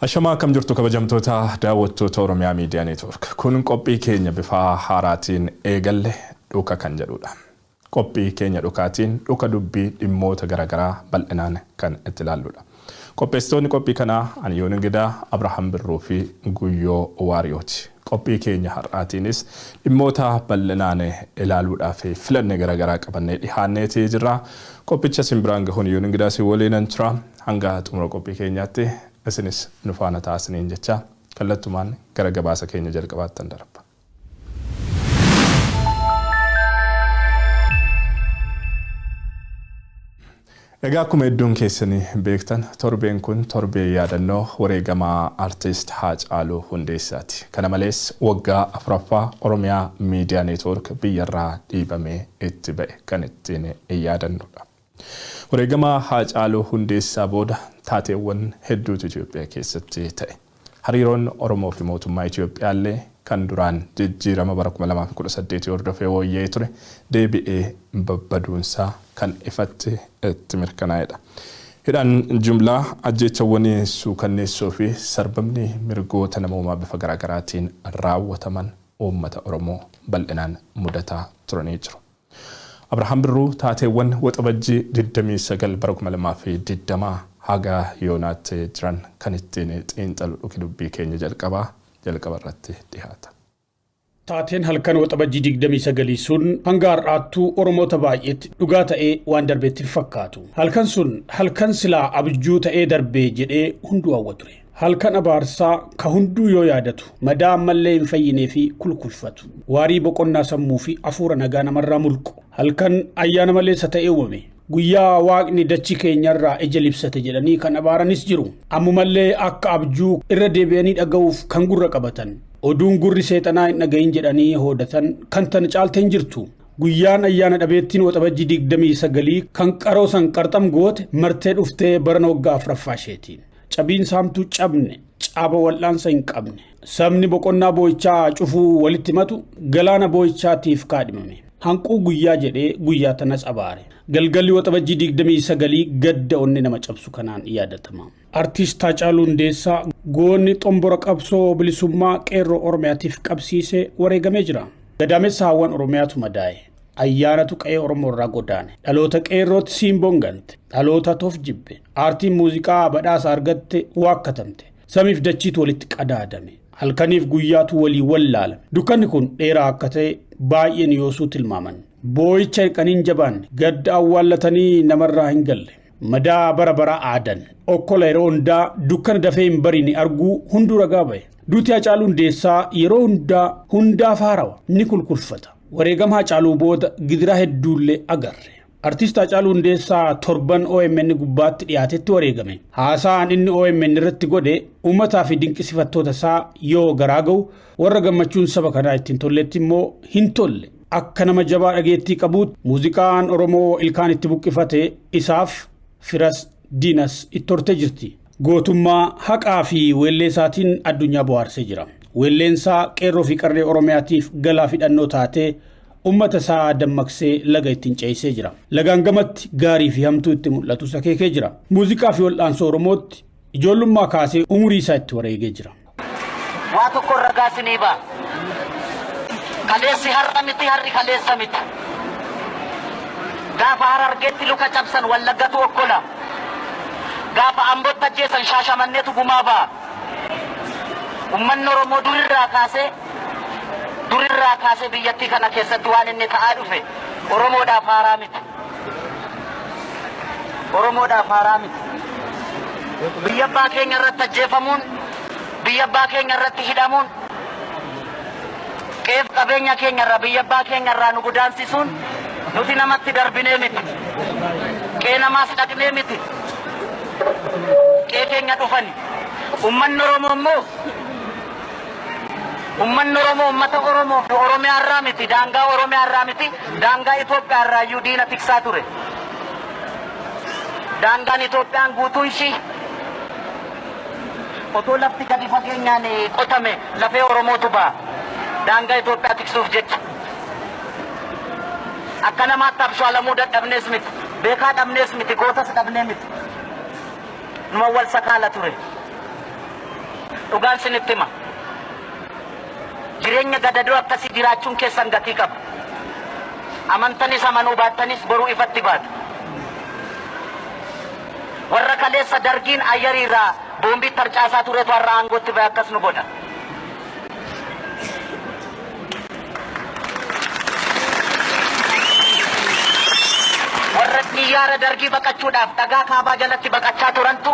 Ashama kam jirtu kabajamtoota daawwattoota Oromiyaa Miidiyaa Neetwoork. Kun qophii keenya bifa haaraatiin eegalle dhuka kan jedhudha. Qophii keenya dhukaatiin dhuka dubbii dhimmoota garaagaraa bal'inaan kan itti ilaalludha. Qopheessitoonni qophii kanaa Aniyoon Ingidaa, Abrahaam Birruu fi Guyyoo Waariyooti. Qophii keenya har'aatiinis dhimmoota bal'inaan ilaaluudhaaf filannee garaagaraa qabannee dhihaanneetii jirra. Qophicha simbiraan gahuun Aniyoon Ingidaa si waliin tura. Hanga xumura qophii keenyaatti isinis nufaana taasiniin jecha kallattumaan gara gabaasa keenya jalqabaattan darba. Egaa akkuma hedduun keessanii beektan torbeen kun torbee yaadannoo wareegamaa artist Haacaaluu Hundeessaati. Kana malees waggaa afuraffaa Oromiyaa Miidiyaa Neetwoork biyyarraa dhiibamee itti ba'e kan ittiin yaadannudha. Wareegamaa Haacaaluu Hundeessaa booda taateewwan hedduutu Itoophiyaa keessatti ta'e. Hariiroon Oromoo fi mootummaa Itoophiyaa illee kan duraan jijjiirama bara 2018 hordofee wooyyee ture deebi'ee babbaduunsaa kan ifatti itti mirkanaa'edha. Hidhaan jumlaa ajjeechawwan suukanneessoo fi sarbamni mirgoota namoomaa bifa garaagaraatiin raawwataman uummata Oromoo bal'inaan mudataa turanii jiru. Abrahaam Birruu taateewwan waxabajjii 29 bara 2020 haga yoonaatti jiran kan ittiin xiinxalu dhuki dubbii keenya jalqaba irratti dhihaata. Taateen halkan waxabajjii 29 sun hanga har'aattuu Oromoota baay'eetti dhugaa ta'ee waan darbeetti fakkaatu. Halkan sun halkan silaa abjuu ta'ee darbee jedhee hunduu hawwa ture. Halkan abaarsaa ka hunduu yoo yaadatu madaa ammallee hin fayyinee fi kulkulfatu. Waarii boqonnaa sammuu fi afuura nagaa namarraa mulqu. Halkan ayyaana maleessa ta'ee uumame. Guyyaa waaqni dachii keenyarraa ija libsate jedhanii kan abaaranis jiru. Ammumallee akka abjuu irra deebi'anii dhaga'uuf kan gurra qabatan. Oduun gurri seexanaa hin dhagahin jedhanii hoodatan kan tan caalteen jirtu. Guyyaan ayyaana dhabeettiin waxabajjii 29 kan qaroosan qarxam goote martee dhuftee barana waggaa afuraffaa isheetiin. Cabiin saamtuu cabne, caaba wal'aansa hin qabne. Sabni boqonnaa boo'ichaa cufuu walitti matu galaana boo'ichaatiif kaadhimame. Hanquu guyyaa jedhee guyyaa tanas abaare. Galgalli waxabajjii 29 gadda onni nama cabsu kanaan yaadatama. Artist Haacaaluu Hundeessaa goonni xombora qabsoo bilisummaa qeerroo Oromiyaatiif qabsiisee wareegamee jira. Gadaamessa hawwan Oromiyaatu madaa'e. Ayyaanatu qe'ee Oromoo irraa godaane. Dhaloota qeerrootti siimboon gante. Dhaloota toof jibbe. Aartiin muuziqaa badhaasa argatte waakkatamte. Samiif dachiitu walitti qadaadame. Halkaniif guyyaatu walii wallaalame. Dukkanni kun dheeraa akka ta'e baay'een yoosuu tilmaaman. Boo'icha hirqaniin jabaanne gadda awwaallatanii namarraa hin galle. Madaa bara bara aadan. Okkola yeroo hundaa dukkana dafee hin bariine arguu hunduu ragaa ba'e. Duuti Haacaaluu Hundeessaa yeroo hundaa faarawa ni kulkulfata. Wareegama Haacaaluu booda gidiraa hedduullee agarre. Artist Haacaaluu Hundeessaa torban OMN gubbaatti dhiyaatetti wareegame. Haasaan inni OMN irratti godhe uummataa fi dinqisiifattoota isaa yoo garaa ga'u warra gammachuun saba kanaa ittiin tolletti immoo hin tolle. Akka nama jabaa dhageettii qabuutti muuziqaan Oromoo ilkaan itti buqqifate isaaf firas diinas itti hortee jirti. Gootummaa haqaa fi weelleessaatiin addunyaa bohaarsee jira. Weelleensaa qeerroo fi qarree Oromiyaatiif galaa fi dhannoo taatee ummata isaa dammaqsee laga ittiin ceesisee jira. Lagaan gamatti gaarii fi hamtuu itti mul'atu sakeekee jira. Muuziqaa fi wal'aansoo Oromootti ijoollummaa kaasee umurii isaa itti wareegee jira. Waa tokko ragaa sinii ba'a. Kaleessi har'a miti har'i kaleessa miti. Gaafa Harargeetti luka cabsan Wallaggatu okkola. Gaafa Ambootti ajjeesan Shaashamanneetu gumaa ba'a. Uummanni Oromoo durirraa kaasee biyyattii kana keessatti waan inni ta'aa dhufe Oromoodhaaf haaraa miti. Oromoodhaaf haaraa miti. Biyya abbaa keenya irratti ajjeefamuun, biyya abbaa keenya irratti hidhamuun, qeef qabeenya keenya irraa biyya abbaa keenya irraa nu godaansisuun nuti namatti darbinee miti. Qee namaas dhaqnee miti. Qee keenya dhufani. Uummanni Oromoo immoo uummata Oromoo fi Oromiyaa irraa miti. Daangaa Oromiyaa irraa miti. Daangaa Itoophiyaa irraa iyyuu diina tiksaa ture. Daangaan Itoophiyaan guutuun ishii otoo lafti gadi fageenyaan qotame lafee Oromootu ba'a. Daangaa Itoophiyaa tiksuuf jecha. Akka namaatti abshaalamuu dadhabnees miti. Beekaa dhabnees miti. Gootas dhabnee miti. Numa wal sakaala ture. dhugaan sinitti hima. Jireenya gadadoo akkasii jiraachuun keessan gatii qaba. Amantanis amanuu baattanis boruu ifatti baatu. Warra kaleessa dargiin ayyariirraa boombii tarcaasaa turetu har'a aangootti ba'e akkas nu godha. Warra xiyyaara dargii baqachuudhaaf dhagaa kaabaa jalatti baqachaa turantu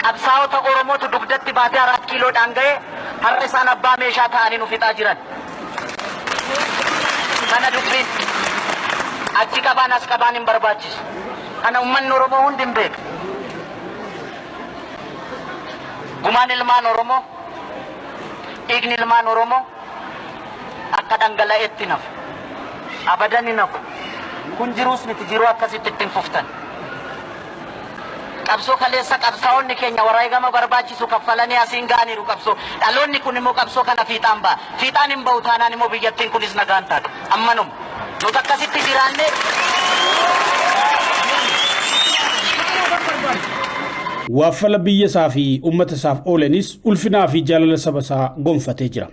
qabsaa'ota Oromootu dugdatti baatee 4 kiiloodhaan ga'e har'a isaan abbaa meeshaa ta'anii nu fixaa jiran. Kana dubbiin achi qabaan as qabaan hin barbaachisu. Kana uummanni Oromoo hundi hin beeku. Gumaan ilmaan Oromoo, dhiigni ilmaan Oromoo akka dhangala'eetti nafu. Abadan hin nafu. Kun jiruus miti jiruu akkasitti ittiin fuftan. Qabsoo kaleessa qabsaa'onni keenya wareegama barbaachisu kaffalanii asiin ga'aniiru qabsoo. Dhaloonni kun immoo qabsoo kana fiixaan ba'a. Fiixaan hin ba'u taanaan immoo biyyattiin kunis nagaan taate. Ammanuma. Nuti akkasitti jiraanne. Waaffala biyya isaa fi uummata isaaf oolanis ulfinaa fi jaalala saba isaa gonfatee jira.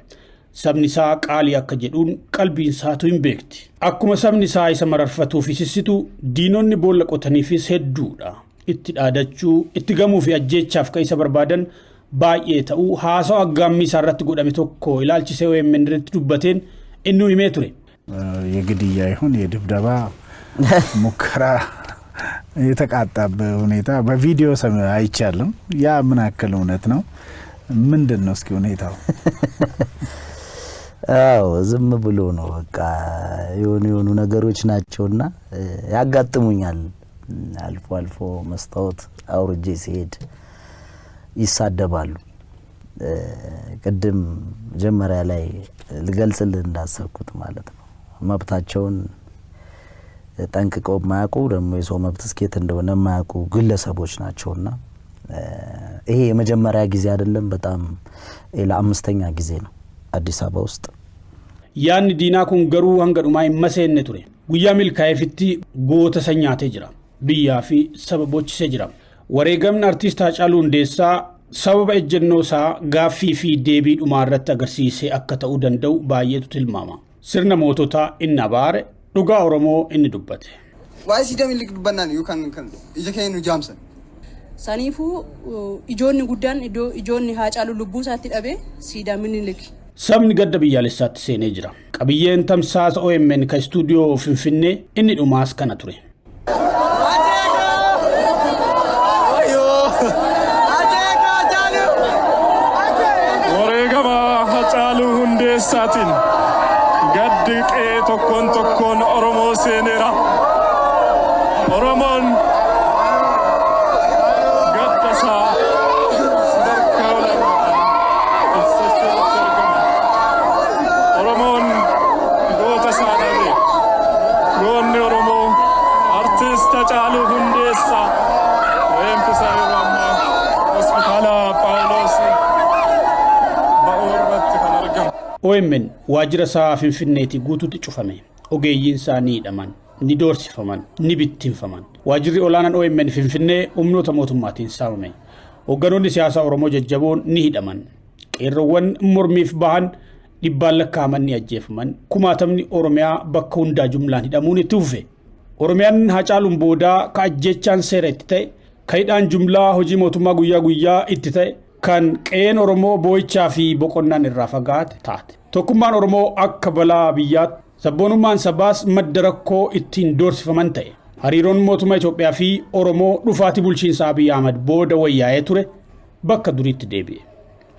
Sabni isaa qaalii akka jedhuun qalbiin isaatu hin beekti. Akkuma sabni isaa isa mararfatuu fi sissitu diinonni boolla qotaniifis hedduudha. Itti dhaadachuu, itti gamuu fi ajjeechaaf kan isa barbaadan baay'ee ta'uu haasawa aggaammii isaa irratti godhame tokko ilaalchisee OMN irratti dubbateen inni himee ture. የግድያ ይሁን የድብደባ ሙከራ የተቃጣበት ሁኔታ በቪዲዮ አይቻልም። ያ ምን አከለ እውነት ነው? ምንድነው እስኪ ሁኔታው? አዎ ዝም ብሎ ነው በቃ የሆኑ ነገሮች ናቸውና ያጋጥሙኛል። አልፎ አልፎ መስታወት አውርጄ ሲሄድ ይሳደባሉ። ቅድም ጀመሪያ ላይ ልገልጽልህ እንዳሰብኩት ማለት ነው መብታቸውን ጠንቅቀው ማያውቁ ደግሞ የሰው መብት እስከት እንደሆነ ማያውቁ ግለሰቦች ናቸውና ይሄ የመጀመሪያ ጊዜ አይደለም በጣም ለአምስተኛ ጊዜ ነው አዲስ አበባ ውስጥ ያን ዲና ኩን ገሩ አንገዱማይ መሰነ ቱሬ ጉያ ሚልካይፍቲ ጎተ ሰኛቴ ጅራ ቢያፊ ሰበቦች ሰጅራ ወሬገምን አርቲስት አጫሉ እንዴሳ ሰበብ እጀኖሳ ጋፊ ፊ ዴቢ ዱማረት አገርሲሴ አከተው ደንደው ባየቱ ትልማማ ስርነ ሞቶታ ኢናባረ ዱጋ ኦሮሞ እንዱበት ዋይሲ ደሚልክ ዱበናን ዩካን ኢጀከኑ ጃምሰን ሳኒፉ ኢጆኒ ጉዳን ኢጆኒ ሃጫሉ ልቡሳቲ ዳቤ ሲዳ ምንልክ ሰምን ገደብ ያለሳት ሴኔ ጅራ ቀብየን ተምሳስ OMN ከስቱዲዮ ፍንፍኔ እኒ ዱማስ ከነቱሬ ወሬገማ ሃጫሉ ሁንዴሳቲን ገድቄ tokkon ኦሮሞ ሴኔራ ኦሮሞን ገጠሳ ደርካውላ ኦሮሞን ጎተሳ ደሬ ጎን ኦሮሞ አርቲስት ሃጫሉ ሁንዴሳ ወይም ተሳሪዋማ ሆስፒታላ ጳውሎስ ባወራት ከነርገም OMN waajira saa finfinneeti guutuutti cufame ogeeyyiin isaa ni hidhaman ni doorsifaman ni bittinfaman waajirri olaanaan OMN finfinnee humnoota mootummaatiin saamame hogganoonni siyaasaa Oromoo jajjaboon ni hidhaman qeerroowwan mormiif bahan dhibbaan lakkaa'aman ni ajjeefaman kumaatamni Oromiyaa bakka hundaa jumlaan hidhamuun itti fufe Oromiyaan Hacaaluun boodaa ka ajjechaan seera itti ta'e ka hidhaan jumlaa hojii mootummaa guyyaa guyyaa itti ta'e kan qeen Oromoo boo'ichaa fi boqonnaan irraa fagaate taate. Tokkummaan Oromoo akka balaa biyyaatti sabboonummaan sabaas madda rakkoo ittiin doorsifaman ta'e. Hariiroon mootummaa Itoophiyaa fi Oromoo dhufaatii bulchiinsa Abiy Ahmed booda wayyaa'ee ture bakka duriitti deebi'e.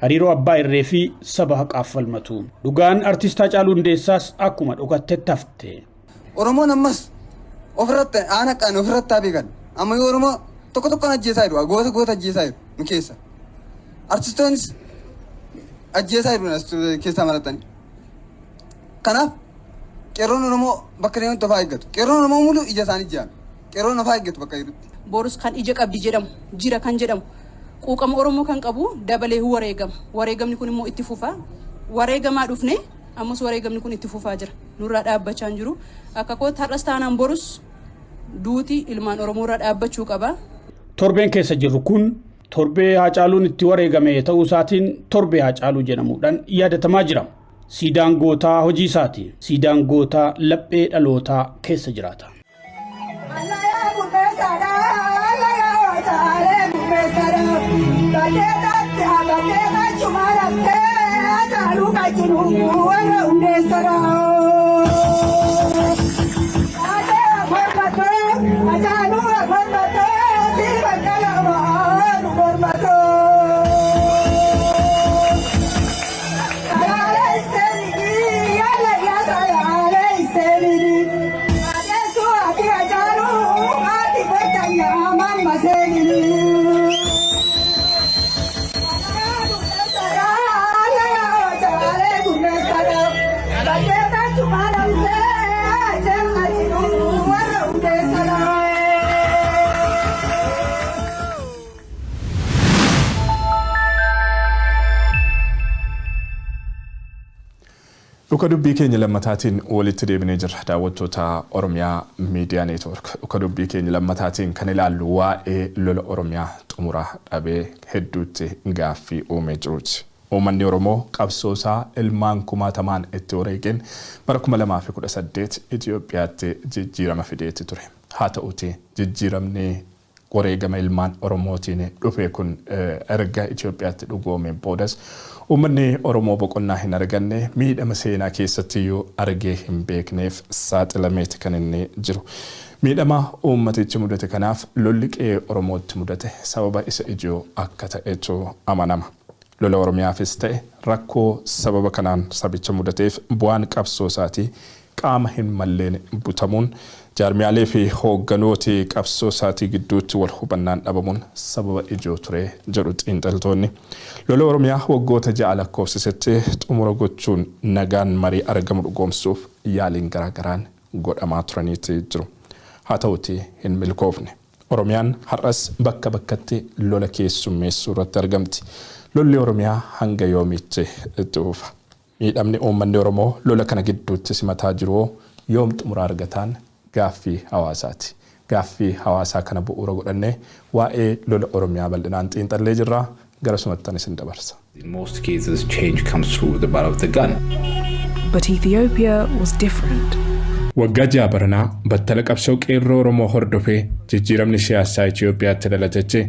Hariiroo abbaa irree fi saba haqaaf falmatu. Dhugaan artiist Hacaaluu Hundeessaas akkuma dhugatte tafte. Oromoon ammas ofirratti aanaqaan ofirratti abeekan. Amma yoo Oromoo tokko ajjeesaa jiru goota ajjeesaa jiru nu keessa. Artistoonnis ajjeesaa jiru keessaa maratanii. Kanaaf qeerroon Oromoo bakka deemutti ofaa eeggatu. Qeerroon Oromoo mulu ija isaanii jaan. Qeerroon ofaa eeggatu bakka jirutti. Boorus kan ija qabdi jedhamu jira kan jedhamu quuqama Oromoo kan qabu dabalee wareegama. Wareegamni kun immoo itti fufaa. Wareegamaa dhufne ammas wareegamni kun itti fufaa jira. Nurraa dhaabbachaa jiru. Akka kootti har'as taanaan borus duuti ilmaan Oromoo irraa dhaabbachuu qaba. Torbeen keessa jirru kun torbee Haacaaluun itti wareegame ta'uu isaatiin torbee Haacaaluu jedhamuudhaan yaadatamaa jira. Siidaan gootaa hojii isaati. Siidaan gootaa laphee dhalootaa keessa jiraata. Dhuka dubbii keenya lammataatiin walitti deebinee jirra daawwattoota Oromiyaa Miidiyaa Neetwoork. Dhuka dubbii keenya lammataatiin kan ilaallu waa'ee lola Oromiyaa xumura dhabee hedduutti gaaffii uumee jiruuti. Uummanni Oromoo qabsoosaa ilmaan kumaatamaan itti wareegeen bara 2018 Itoophiyaatti jijjiirama fideetti ture. Haa ta'uuti jijjiiramni wareegama ilmaan Oromootiin dhufe kun erga Itoophiyaatti dhugoomeen boodas uummanni Oromoo boqonnaa hin arganne miidhama seenaa keessatti yoo argee hin beekneef saaxilameeti kan inni jiru. Miidhama uummatichi mudate kanaaf lolli qe'ee Oromootti mudate sababa isa ijoo akka ta'etu amanama. Lola Oromiyaafis ta'e rakkoo sababa kanaan sabicha mudateef bu'aan qabsoo isaatii qaama hin malleen butamuun jaarmiyaalee fi hoogganooti qabsoo isaatii gidduutti wal hubannaan dhabamuun sababa ijoo ture jedhu xiinxaltoonni. Lola Oromiyaa waggoota 6 lakkoofsisetti xumura gochuun nagaan marii argamu dhugoomsuuf yaaliin garaagaraan godhamaa turaniiti jiru. Haa ta'uuti hin milkoofne. Oromiyaan har'as bakka bakkatti lola keessummeessuu irratti argamti. Lolli Oromiyaa hanga yoomiitti itti fufa. Miidhamni uummanni Oromoo lola kana gidduutti simataa jiru yoom xumura argataan gaaffii hawaasaati. Gaaffii hawaasaa kana bu'uura godhannee waa'ee lola Oromiyaa bal'inaan xiinxallee jirra. Garasumattan isin dabarsa. In most cases, change comes through the butt of the gun. But Ethiopia was different. Waggaa ja'a baranaa battala qabsoo qeerroo Oromoo hordofee jijjiiramni siyaasaa Itoophiyaatti dhalatetti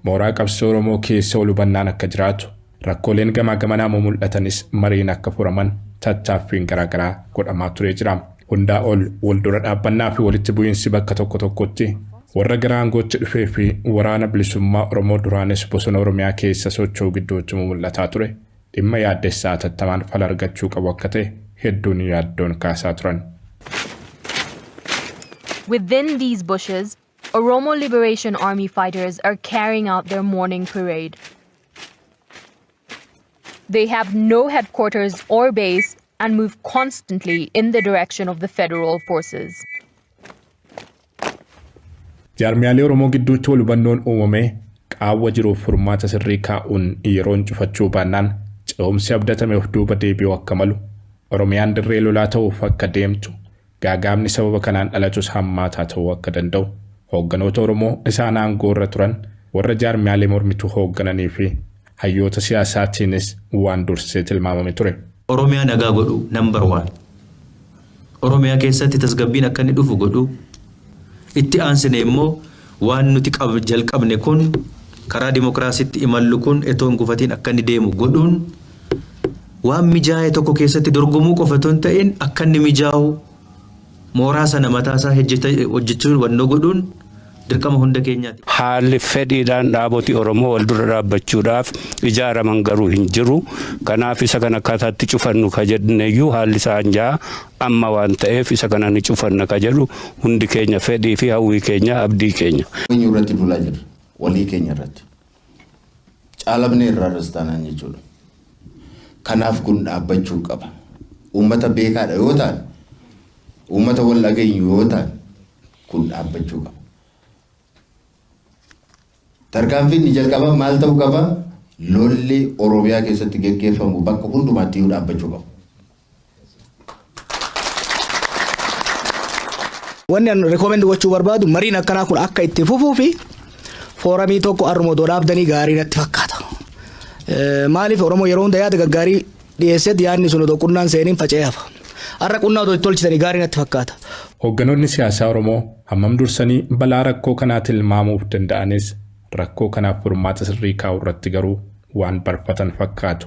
mooraa qabsoo Oromoo keessa ol hubannaan akka jiraatu rakkooleen gamaa gamanaa mul'atanis mariin akka furaman tattaaffiin garaagaraa godhamaa turee jira. Hundaa ol waldura dhaabbannaa fi walitti bu'iinsi bakka tokko tokkotti warra gara aangootti dhufee fi waraana bilisummaa Oromoo duraanis bosona Oromiyaa keessa socho'uu gidduutti mul'ataa ture. Dhimma yaaddessaa tattamaan fala argachuu qabu akka ta'e hedduun yaaddoon kaasaa turan. Within these bushes, Oromo Liberation Army fighters are carrying out their morning parade. They have no headquarters or base and move constantly in the direction of the federal forces. Jaarmiyaalee Oromoo gidduutti wal hubannoon uumame qaawwa jiruuf furmaata sirrii kaa'uun yeroon cufachuu baannaan ce'umsi abdatame of duuba deebi'uu akka malu Oromiyaan dirree lolaa ta'uuf akka deemtu gaagaamni sababa kanaan dhalatus hammaataa ta'uu akka danda'u hoogganoota Oromoo isaan aangoo irra turan warra jaarmiyaalee mormituu hooggananii fi hayyoota siyaasaatiinis waan dursee tilmaamame ture. Oromiyaa nagaa godhu number 1. Oromiyaa keessatti tasgabbiin akka inni dhufu godhu itti aansine immoo waan nuti jalqabne kun karaa dimokiraasiitti imallu kun etoon gufatiin akka inni deemu godhuun waan mijaa'e tokko keessatti dorgomuu qofa otoo hin ta'in akka inni mijaa'u mooraa sana mataasaa hojjechuun wannoo godhuun dirqama hunda keenyaati. Haalli fedhiidhaan dhaaboti Oromoo wal dura dhaabbachuudhaaf ijaaraman garuu hin jiru. Kanaaf isa kana akkaataatti cufannu ka jedhaneyyuu haalli isaan jaa amma waan ta'eef isa kana ni cufanna ka jedhu hundi keenya fedhii fi hawwii keenya abdii keenya. Wanyi irratti dulaa jira walii keenya irratti caalabnee irraa rastaanaan jechuudha. Kanaaf kun dhaabbachuu qaba. Uummata beekaadha yoo ta'an uummata wal dhageenyu yoo ta'an kun dhaabbachuu qaba. Tarkaanfiin ni jalqaba maal ta'uu qaba? Lolli Oromiyaa keessatti geggeeffamu bakka hundumaatti dhaabbachuu qaba. Wanni an recommend gochuu barbaadu mariin akkanaa kun akka itti fufuu fi fooramii tokko armoodoo dhaabdanii gaarii natti fakkaata. Maaliif Oromoo yeroo hunda yaada gaggaarii dhiyeessetti yaadni sun otoo qunnaan seeniin faca'ee hafa. Har'a qunnaa otoo tolchitanii gaarii natti fakkaata. Hoogganoonni siyaasaa Oromoo hammam dursanii balaa rakkoo kanaa tilmaamuuf danda'anis rakkoo kanaaf furmaata sirrii kaa'uu irratti garuu waan barfatan fakkaatu.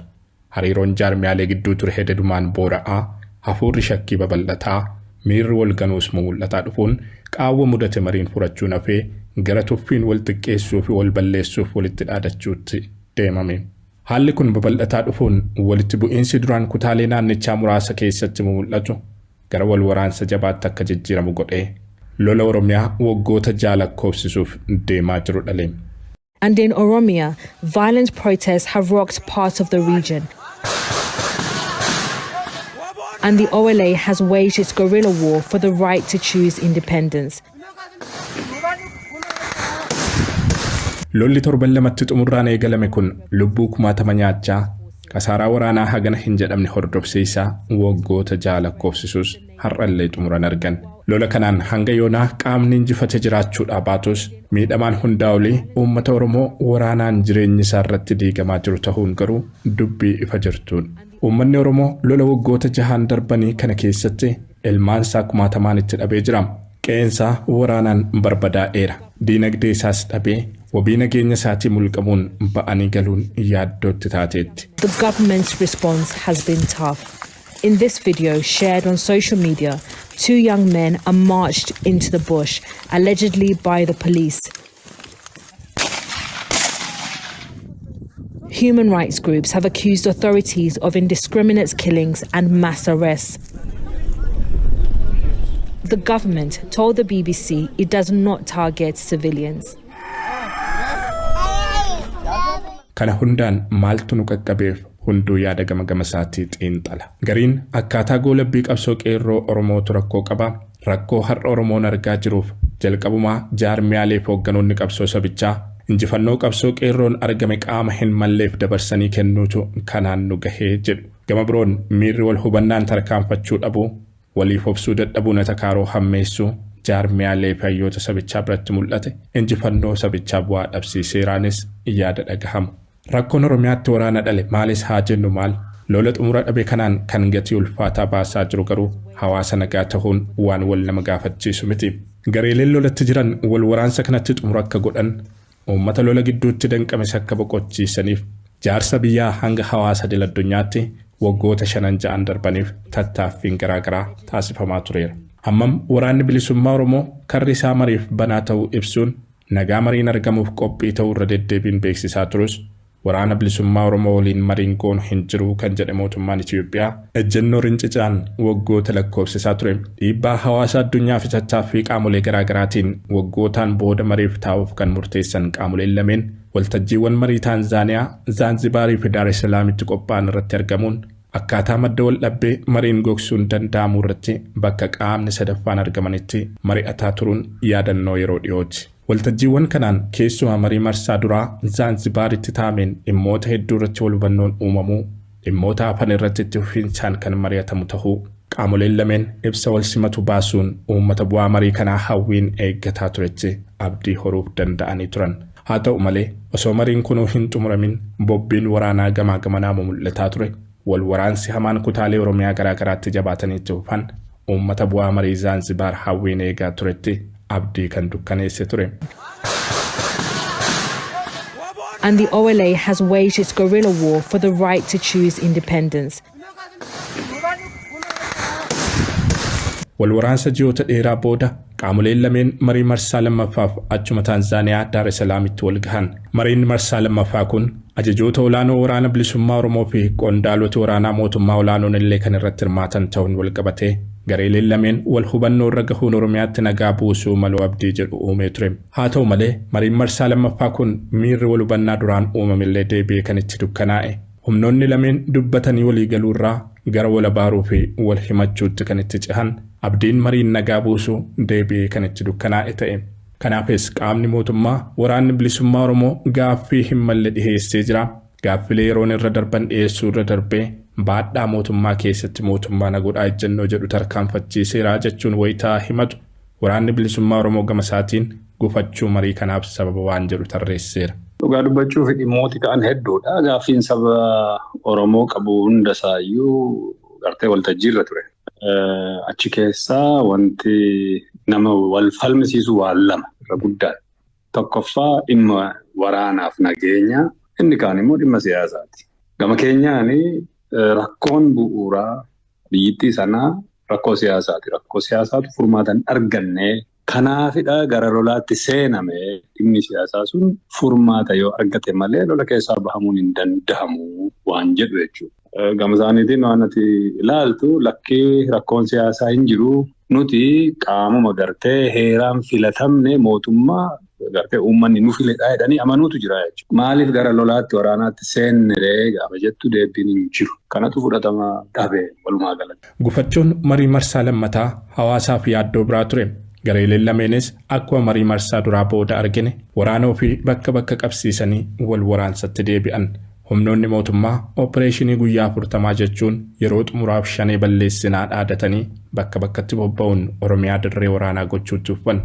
Hariiroon jaarmiyaalee gidduu ture hedadumaan boora'aa, hafuurri shakkii babal'ataa, miirri wal ganuus mul'ataa dhufuun qaawwa mudate mariin furachuun hafee gara tuffiin wal xiqqeessuu fi wal balleessuuf walitti dhaadachuutti deemame. Haalli kun babal'ataa dhufuun walitti bu'iinsi duraan kutaalee naannichaa muraasa keessatti mul'atu gara wal waraansa jabaatti akka jijjiiramu godhee lola Oromiyaa waggoota lakkoofsisuuf deemaa jiru dhale. And in Oromia, violent protests have rocked parts of the region. And the OLA has waged its guerrilla war for the right to choose independence. Lolli torban lamatti xumurraan eegalame kun lubbuu kumaatama nyaachaa kasaaraa waraanaa hagana hin jedhamne hordofsiisaa waggoota lakkoofsisuus har'allee xumuran argan. Lola kanaan hanga yoonaa qaamni injifate jiraachuudhaa baatus miidhamaan hundaa olii uummata Oromoo waraanaan jireenyi isaa irratti diigamaa jiru ta'uun garuu dubbii ifa jirtuun. Uummanni Oromoo lola waggoota 6 darbanii kana keessatti ilmaansaa kumaatamaan itti dhabee jira. Qeensaa waraanaan barbadaa'eera. Diinagdee isaas dhabee wabii nageenya isaatii mulqamuun ba'anii galuun yaaddootti taateetti. The government's response has been tough. In this video shared on social media, 2 young men are marched into the bush, allegedly by the police. Human rights groups have accused authorities of indiscriminate killings and mass arrests. The government told the BBC it does not target civilians. Kana hundaan maaltu nu qaqqabeef hunduu yaada gama isaatii xiinxala. Gariin akkaataa goolabbii qabsoo qeerroo Oromootu rakkoo qaba. Rakkoo har'a Oromoon argaa jiruuf jalqabumaa jaarmiyaalee fi hoogganoonni qabsoo sabichaa injifannoo qabsoo qeerroon argame qaama hin malleef dabarsanii kennuutu kanaan nu gahee jedhu. Gama biroon miirri wal hubannaan tarkaanfachuu dhabuu, waliif obsuu dadhabuu natakaaroo hammeessuu jaarmiyaalee fi hayyoota sabichaa biratti mul'ate injifannoo sabichaa bu'aa dhabsiiseeraanis yaada dhagahamu. Rakkoon Oromiyaatti waraana dhale maalis haa jennu maal? Lola xumura dhabe kanaan kan gatii ulfaataa baasaa jiru garuu hawaasa nagaa ta'uun waan wal nama gaafachiisu miti. Gareeleen lolatti jiran wal waraansa kanatti xumura akka godhan, uummata lola gidduutti danqame akka boqochiisaniif jaarsa biyyaa hanga hawaasa addunyaatti waggoota 5-6 darbaniif tattaaffiin garaagaraa taasifamaa tureera. Hammam waraanni bilisummaa Oromoo karri isaa mariif banaa ta'uu ibsuun nagaa mariin argamuuf qophii ta'uu irra deddeebiin beeksisaa turus waraana bilisummaa Oromoo waliin mariin goon hin jiru kan jedhe mootummaan Itoophiyaa ejjennoo rincicaan waggoota lakkoofsisaa ture. Dhiibbaa hawaasa addunyaa fi tattaaffii qaamolee garaagaraatiin waggootaan booda mariif taa'uuf kan murteessan qaamoleen lameen waltajjiiwwan marii Taanzaaniyaa, Zaanzibaarii fi Daar es Salaamitti qophaa'an irratti argamuun akkaataa madda wal dhabbee mariin gogsuun danda'amu irratti bakka qaamni sadaffaan argamanitti mari'ataa turuun yaadannoo yeroo dhiyooti. Waltajjiiwwan kanaan keessumaa marii marsaa duraa Zaanzibaaritti taa'ameen dhimmoota hedduu irratti wal hubannoon uumamuu, dhimmoota hafan irratti itti fufiinsaan kan mari'atamu ta'uu qaamoleen lameen ibsa wal simatu baasuun uummata bu'aa marii kanaa hawwiin eeggataa turetti abdii horuuf danda'anii turan. Haa ta'u malee osoo mariin kunuu hin xumuramin bobbiin waraanaa gamaa gamanaa mul'ataa ture. Wal waraansi hamaan kutaalee Oromiyaa garaagaraatti jabaatanii itti fufan uummata bu'aa marii Zaanzibaar hawwiin eegaa turetti abdii kan dukkaneesse ture. And the OLA has waged its guerrilla war for the right to choose independence. Wal waraansa ji'oota dheeraa booda qaamoleen lameen marii marsaa lammaffaaf achuma Taanzaaniyaa Daar es Salaamitti wal gahan. Mariin marsaa lammaffaa kun ajajoota olaanoo waraana bilisummaa Oromoo fi qondaalota waraanaa mootummaa olaanoon illee kan irratti hirmaatan ta'uun wal qabatee gareeleen lameen wal hubannoo irra gahuun Oromiyaatti nagaa buusuu maloo abdii jedhu uumee ture. Haa ta'u malee mariin marsaa lammaffaa kun miirri wal hubannaa duraan uumamillee deebi'ee kan itti dukkanaa'e. Humnoonni lameen dubbatanii walii galuurraa gara wal abaaruu fi wal himachuutti kan itti cehan abdiin mariin nagaa buusuu deebi'ee kan itti dukkanaa'e ta'e. Kanaafis qaamni mootummaa waraanni bilisummaa Oromoo gaaffii hin malle dhiheessee jira. Gaaffilee yeroon irra darban dhiyeessuu irra darbee baadhaa mootummaa keessatti mootummaa nagodhaa ejjennoo jedhu tarkaanfachiiseera jechuun wayitaa himatu waraanni bilisummaa Oromoo gama isaatiin gufachuu marii kanaaf sababa waan jedhu tarreesseera. Dhugaa dubbachuuf dhimmooti ka'an hedduudha. Gaaffiin saba Oromoo qabu hundasaayyuu gartee waltajjii irra ture. Achi keessaa wanti nama wal falmisiisu waan lama irra guddaadha. Tokkoffaa dhimma waraanaaf nageenya, inni kaan immoo dhimma siyaasaati. Gama keenyaan rakkoon bu'uuraa biyyittii sanaa rakkoo siyaasaati. Rakkoo siyaasaatu furmaatan arganne. Kanaafidha gara lolaatti seename dhimmi siyaasaa sun furmaata yoo argate malee lola keessaa bahamuun hin danda'amu waan jedhu jechuudha. Gama isaaniitiin waan ati ilaaltu lakkii rakkoon siyaasaa hin jiru nuti qaamuma gartee heeraan filatamne mootummaa gartee uummanni nu filedha jedhanii amanuutu jira jechuudha. Maaliif gara lolaatti waraanaatti seennee gaafa jettu deebiin hin jiru. Kanatu fudhatama dhabe walumaa galatti. Gufachuun marii marsaa lammataa hawaasaaf yaaddoo biraa ture. Gareeleen lameenis akkuma marii marsaa duraa booda argine waraana ofii bakka qabsiisanii wal waraansatti deebi'an. Humnoonni mootummaa opereeshinii guyyaa 40 jechuun yeroo xumuraaf shanee balleessinaa dhaadatanii bakka bakkatti bobba'uun Oromiyaa dirree waraanaa gochuutti dhufan.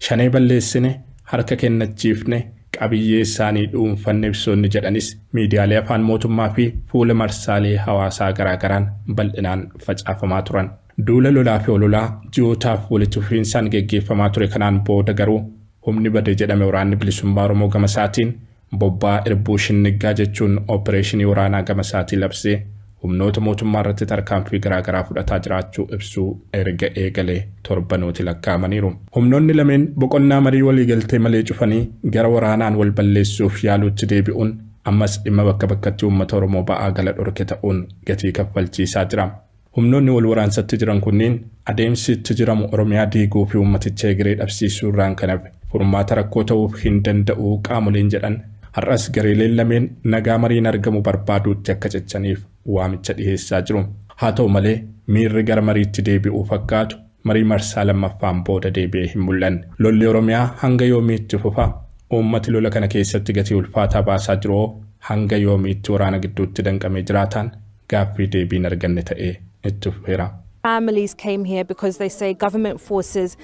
Shanee balleessine harka kennachiifne qabiyyee isaanii dhuunfanne ibsoonni jedhanis miidiyaalee afaan mootummaa fi fuula marsaalee hawaasaa garaagaraan bal'inaan facaafamaa turan. Duula lolaa fi ololaa ji'ootaaf walitti fufiinsaan geggeeffamaa ture kanaan booda garuu humni bade jedhame waraanni bilisummaa Oromoo gama isaatiin bobbaa irbuu shinniggaa jechuun opereeshinii waraanaa gama isaatii labsee humnoota mootummaa irratti tarkaanfii garaagaraa fudhataa jiraachuu ibsuu erga eegalee torbanooti lakkaa'amaniiru. Humnoonni lameen boqonnaa marii waliigaltee malee cufanii gara waraanaan wal balleessuuf yaaluutti deebi'uun ammas dhimma bakka bakkatti uummata Oromoo ba'aa gala dhorke ta'uun gatii kaffalchiisaa jira. Humnoonni wal waraansatti jiran kunniin adeemsi itti jiramu Oromiyaa diiguu fi uummaticha egeree dhabsiisuu irraan kanaaf furmaata rakkoo ta'uuf hin danda'u qaamoleen jedhan har'as gareeleen lameen nagaa mariin argamu barbaaduutti akka cechaniif waamicha dhiheessaa jiru. Haa ta'u malee miirri gara mariitti deebi'uu fakkaatu marii marsaa lammaffaan booda deebi'ee hin mul'anne. Lolli Oromiyaa hanga yoomiitti fufa? Uummati lola kana keessatti gatii ulfaataa baasaa jiru hanga yoomiitti waraana gidduutti danqamee jiraataan gaaffii deebiin arganne ta'ee itti fufeera. Families came here because they say government forces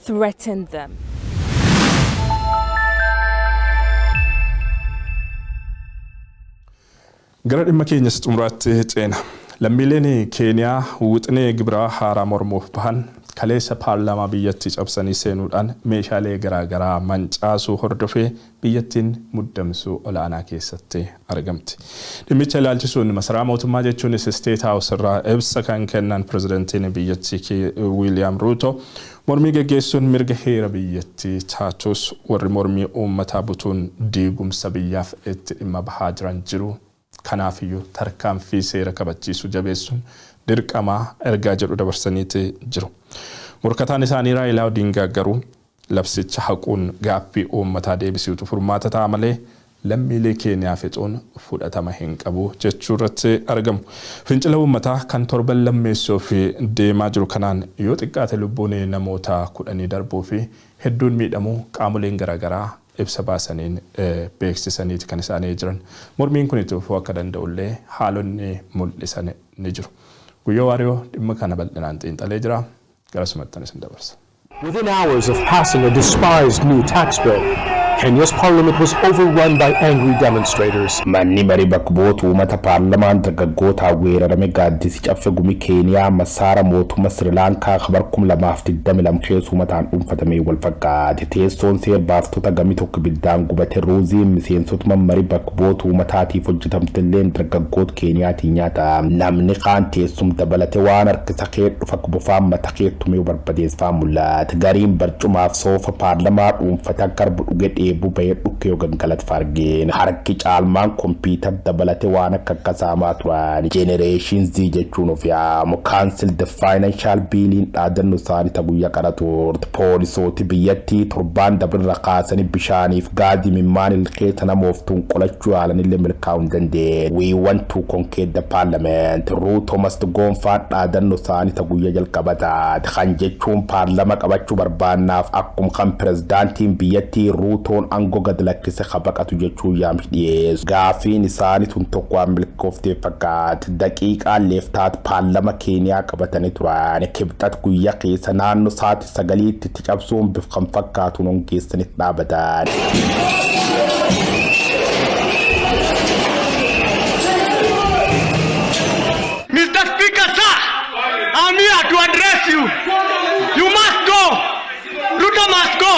threatened them. Gara dhimma keenyas xumuraatti ceena. Lammiileen Keeniyaa wuxinee gibiraa haaraa mormuuf bahan kaleessa paarlaamaa biyyattii cabsanii seenuudhaan meeshaalee garaagaraa mancaasuu hordofee biyyattiin muddamsuu olaanaa keessatti argamti. Dhimmicha ilaalchisuun masaraa mootummaa jechuunis State House irraa ibsa kan kennan pirezidantiin biyyattii William Ruto mormii geggeessuun mirga heera biyyattii taatus warri mormii uummataa butuun diigumsa biyyaaf itti dhimma bahaa jiran jiru. Kanaafiyyuu tarkaanfii seera kabachiisuu jabeessuun dirqamaa ergaa jedhu dabarsaniitti jiru. Morkataan isaanii Raayilaa Odingaa garuu labsicha haquun gaaffii uummataa deebisuutu furmaata ta'a malee lammiilee Keeniyaa fixuun fudhatama hin qabu jechuu irratti argamu. Fincila uummataa kan torban lammeessuuf deemaa jiru kanaan yoo xiqqaate lubbuun namoota 10 darbuu fi hedduun miidhamuu qaamoleen garaagaraa ibsa baasaniin beeksisaniiti kan isaanii jiran. Mormiin kun itti fufuu akka danda'ullee haalonni mul'isan ni jiru. Guyyaa waariyoo dhimma kana bal'inaan xiinxalee jira. Garasumattan isin dabarsa. Within hours of passing a despised new tax bill, Kenya's parliament was overrun by angry demonstrators. Manni marii bakka bu'oota uummata paarlamaan dargaggootaan weerarame gaaddisi cabse gumi Keeniyaa masaara mootummaa Sri Lankaa kabar 2022 keessa uummataan dhuunfatamee wal fakkaate. Teessoon seera baaftota gamii tokko biddaan gubate Rooziin miseensota marii bakka bu'oota uummataatiif hojjetamtillee dargaggoota Keeniyaatiin nyaata. Namni kaan teessum dabalate waan harkisa kee dhufa bofaan mata keettumee barbadeessaan mul'ata. Gariin barcumaaf soofa paarlamaa dhuunfata garbu dhuge dheebuu bahee dhukke yoo gangalat fargeen harki caalmaan kompiitar dabalate waan akka kasaamaa turan Generation Z jechuun of yaamu Council the Financial Billion dhaadannoo isaanii guyyaa qaratuurte poolisooti biyyattii torbaan dabirra kaasanii bishaaniif gaazii mimmaan ilkeessa namooftuun qolachuu haalanillee milkaa'uu hin dandeenye. We want to conquer the parliament. Ruto must go faan dhaadannoo isaanii guyyaa jalqabata kan jechuun paarlama qabachuu barbaannaaf akkuma kan pirezidaantiin biyyattii Ruto Ruutoon aangoo gad lakkise qabaqatu jechuu yaamsi dhiyeessu. Gaafiin isaanii tun tokko waan milkooftee fakkaate daqiiqaa leeftaat paarlama Keeniyaa qabatanii turan. Kibxat guyyaa keessa naannoo sa'aatii 9tti itti cabsuun bifa kan fakkaatu non keessanitti dhaabatan. Mr. Speaker, sir, I'm here to address you. You must go. Ruto must go.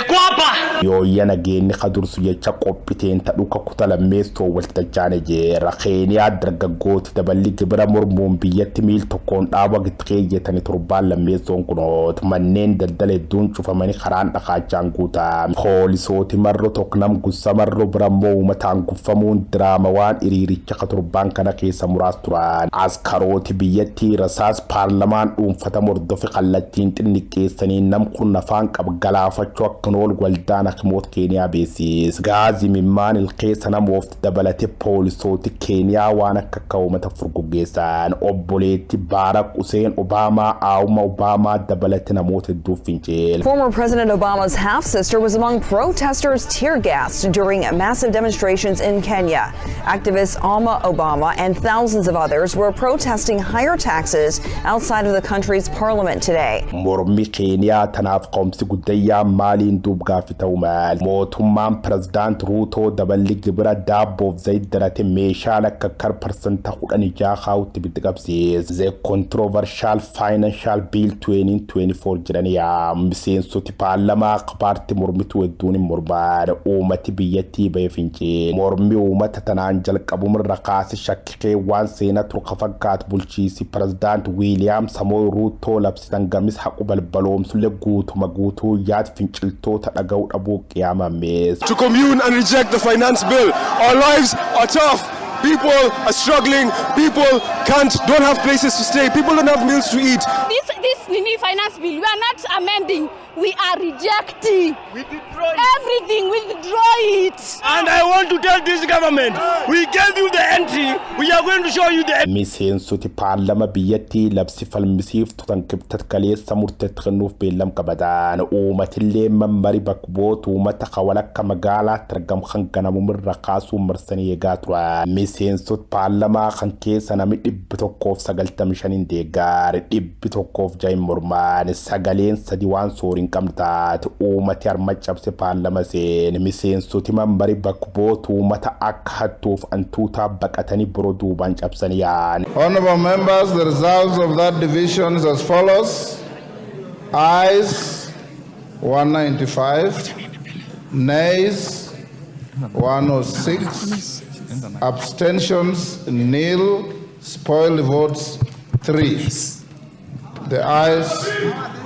Kwapa. Yooyya nageenni kadursu jecha qophiteen ta'uka kutalammeestoo waltajjaane jeera. Keeniyaa dargaggooti daballi gibira mormuun biyyatti miil tokkoon dhaaba gitqeeyyeetanii torbaan lammeessoon kunoot manneen daldala hedduun cufamanii karaan dhaqaachaan guutaa. Poolisooti marro tokknam gussa marro birammoo uummataan guffamuun diraama waan iriiricha katorbaan kana keessa muraas turan. Askarooti biyyattii rasaas paarlamaan dhuunfata mordofi kallattiin xinniqqeessanii nam kun afaan qabgalaafachuu akka nool waldaan akimoot Keeniyaa beesis. Gaazii mimmaan ilkeessa namoofti dabalate poolisooti Keeniyaa waan akka uummata furguggeessan. Obboleetti Barack Hussein Obama aawuma Obama dabalate namoota hedduu finceel. Former President Obama's half-sister was among protesters tear-gassed during massive demonstrations in Kenya. Activist Alma Obama and thousands of others were protesting higher taxes outside of the country's parliament today. Mormi Keeniyaa tanaaf qomsi guddayyaa maaliin duubgaa fi ta'u maal. Mootummaan Pirezidaant Ruutoo daballi gibira daabboof zayit darate meeshaan akka kar persenta 16 kaa'utti bitti qabsiis. The Controversial Financial Bill 2024 jedhaniyaa miseensoti paarlamaa paartii mormituu hedduun hin mormaan uummati biyyattii ba'ee fincee. Mormi uummata tanaan jalqabumirra kaase shakkikee waan seenaa turka fakkaatu bulchiisi Pirezidaant Wiiliyaam Samooi Ruutoo labsitan gamis haqu balbaloomsullee guutuma guutuu yaad finciltoota dhaga'uu dhabuu qiyaamamees. To commune and reject the finance bill. Our lives are tough. People are struggling. People don't have places to stay. People don't have meals to eat. This finance bill, we are not amending. We are rejecting. We withdraw it. Everything, we withdraw it. And I want to tell this government, we gave you the entry. We are going to show you the miseensoti paarlama biyyattii labsi falmisiiftu tan kibxat kaleessa murteetti kennuuf beellam qabataan uummatillee mammari bakboota uummata kawalakka magaalaa targam kan ganamumirra kaasuu marsanii eegaa turan. Miseensoti paarlamaa kan keessa nami 195 deeggaare 106 mormaan sagaleen sadi waan soorin qabtaat uummati harma cabse paarlama seen miseensoti mammari bakboota uummata akka hattuuf antuutaa baqatanii biroo duubaan cabsanii yaan. Honorable members, the results of that division is as follows. Ayes 195, nays 106, abstentions nil, spoiled votes 3. The ayes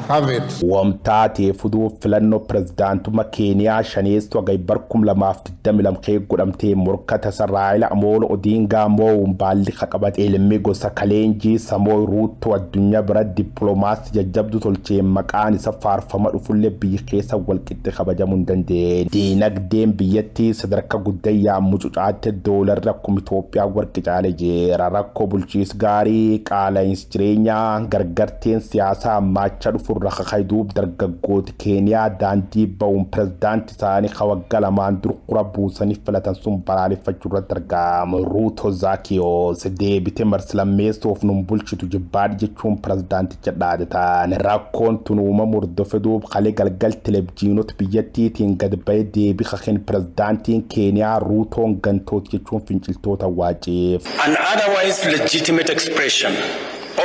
have it. Wamtaatee fuduu filannoo pirezidaantummaa Keeniyaa shaneessu agay barkum lamaaf 22 godhamtee morkata Raila Amolo Odinga moo'uun baalli qabate ilmi gosa Kaleenjii Samooi Ruutoo addunyaa bira dippiloomaasii jajjabdu tolchee maqaan isa faarfama dhufullee biyya keessa walqixxee kabajamuu hin dandeenye. Diinagdeen biyyattii sadarkaa guddayyaa mucucaatti doolarra akkuma Itoophiyaa warqi caalee jira. Rakkoo bulchiinsa gaarii qaala'insa jireenyaa gargarteen siyaasaa maacha dhufurra kakayduub dargaggooti Keeniyaa daandii ba'uun pirezidaantii isaanii kawagga lamaan dur qura buusanii filatan sun balaaleffachuu irratti argama. Ruuto Zaakiyoos deebite marsilammeessuuf nun bulchitu jibbaadhi jechuun pirezidaanticha dhaadatan. Rakkoon tun uumamu hordofuuf kalee galgal televiziyoonota biyyattiitiin gad ba'ee deebii kakeen pirezidaantiin Keeniyaa Ruutoon gantoota jechuun finciltoota waaceef. An otherwise legitimate expression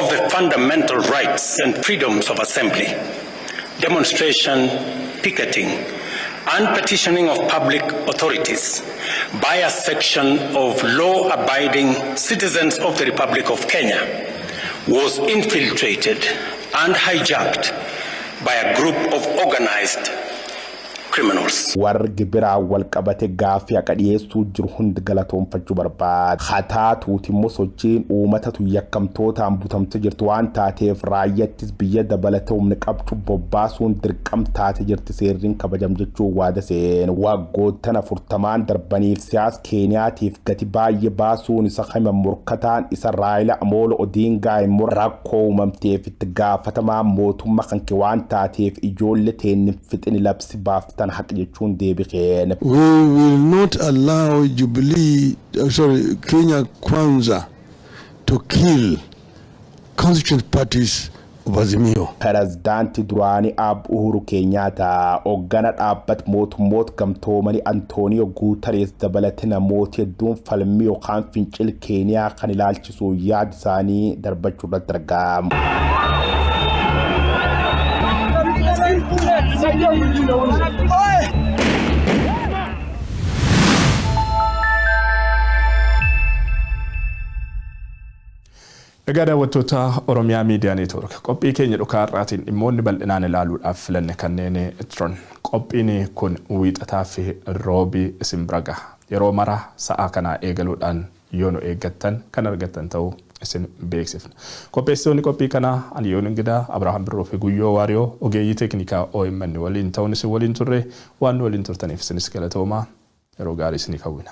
of the fundamental rights and freedoms of assembly, demonstration, picketing, and petitioning of public authorities by a section of law-abiding citizens of the Republic of Kenya was infiltrated and hijacked by a group of organized criminals. Wargi biraa wal qabate gaafii akka dhiyeessuu jiru hundi galatoonfachuu barbaada. Hataatuuti immoo sochiin uummatatu yakkamtootaan butamte jirtu waan taateef raayyattis biyya dabalate humni qabdu bobbaasuun dirqam taate jirti seerriin kabajam jechuu waada seen. Waggoottan 40 darbaniif siyaasa Keeniyaatiif gati baay'ee baasuun isa hima morkataan isa Raila Amolo Odinga immoo rakkoo uumamteef itti gaafatamaa mootummaa kan waan taateef ijoollee teenni fixini labsi baaftan kan haq jechuun deebiqeen. We will not allow Kenya Kwanza to kill constituent parties of Azimio. Pirezidaantii duraanii Uhuru Kenyatta hoggana dhaabbat mootummoota gamtoomanii Antonio Guterres dabalatee namoota hedduun falmii yookaan fincil Keeniyaa kan ilaalchisu yaada isaanii darbachuu irratti argamu. Egaa daawwattoota Oromiyaa Miidiyaa Neetwoork qophii keenya dhukaa irraatiin dhimmoonni bal'inaan ilaaluudhaaf filanne kanneen turan. Qophiin kun wiixataa fi roobii isin bira gaha. Yeroo mara sa'a kanaa eegaluudhaan yoo nu eeggattan kan argattan ta'uu isin beeksifna. Qopheessitoonni qophii kanaa ani yoon ingidaa Abrahaam Birroo fi Guyyoo Waariyoo ogeeyyii teeknikaa OMN waliin ta'uun isin waliin turre waan nu waliin turtaniif isinis galatoomaa yeroo gaarii isiniif hawwina.